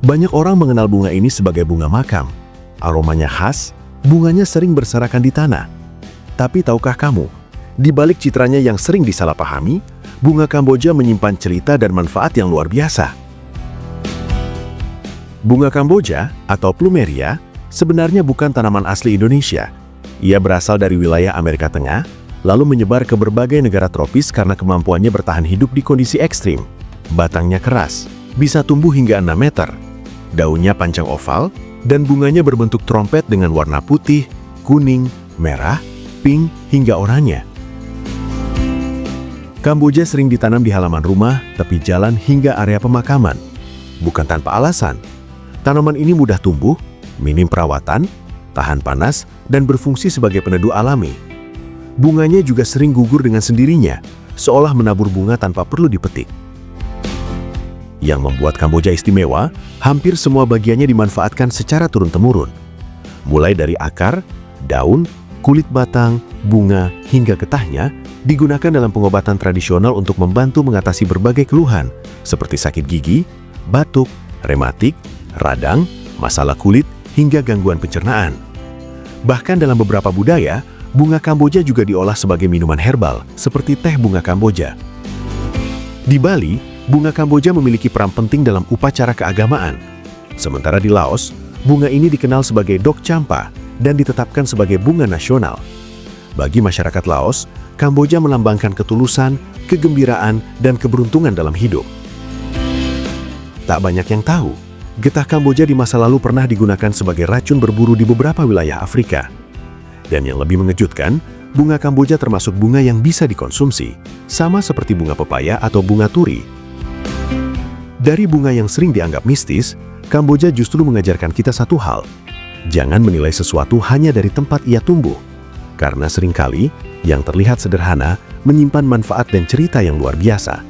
Banyak orang mengenal bunga ini sebagai bunga makam. Aromanya khas, bunganya sering berserakan di tanah. Tapi tahukah kamu, di balik citranya yang sering disalahpahami, bunga Kamboja menyimpan cerita dan manfaat yang luar biasa. Bunga Kamboja atau Plumeria sebenarnya bukan tanaman asli Indonesia. Ia berasal dari wilayah Amerika Tengah, lalu menyebar ke berbagai negara tropis karena kemampuannya bertahan hidup di kondisi ekstrim. Batangnya keras, bisa tumbuh hingga 6 meter. Daunnya panjang oval, dan bunganya berbentuk trompet dengan warna putih, kuning, merah, pink, hingga oranye. Kamboja sering ditanam di halaman rumah, tepi jalan, hingga area pemakaman. Bukan tanpa alasan. Tanaman ini mudah tumbuh, minim perawatan, tahan panas, dan berfungsi sebagai peneduh alami. Bunganya juga sering gugur dengan sendirinya, seolah menabur bunga tanpa perlu dipetik. Yang membuat Kamboja istimewa, hampir semua bagiannya dimanfaatkan secara turun-temurun. Mulai dari akar, daun, kulit batang, bunga, hingga getahnya, digunakan dalam pengobatan tradisional untuk membantu mengatasi berbagai keluhan, seperti sakit gigi, batuk, rematik, radang, masalah kulit, hingga gangguan pencernaan. Bahkan dalam beberapa budaya, bunga Kamboja juga diolah sebagai minuman herbal, seperti teh bunga Kamboja. Di Bali, bunga Kamboja memiliki peran penting dalam upacara keagamaan. Sementara di Laos, bunga ini dikenal sebagai Dok Champa dan ditetapkan sebagai bunga nasional. Bagi masyarakat Laos, Kamboja melambangkan ketulusan, kegembiraan, dan keberuntungan dalam hidup. Tak banyak yang tahu, getah Kamboja di masa lalu pernah digunakan sebagai racun berburu di beberapa wilayah Afrika. Dan yang lebih mengejutkan, bunga Kamboja termasuk bunga yang bisa dikonsumsi, sama seperti bunga pepaya atau bunga turi. Dari bunga yang sering dianggap mistis, Kamboja justru mengajarkan kita satu hal. Jangan menilai sesuatu hanya dari tempat ia tumbuh. Karena seringkali, yang terlihat sederhana menyimpan manfaat dan cerita yang luar biasa.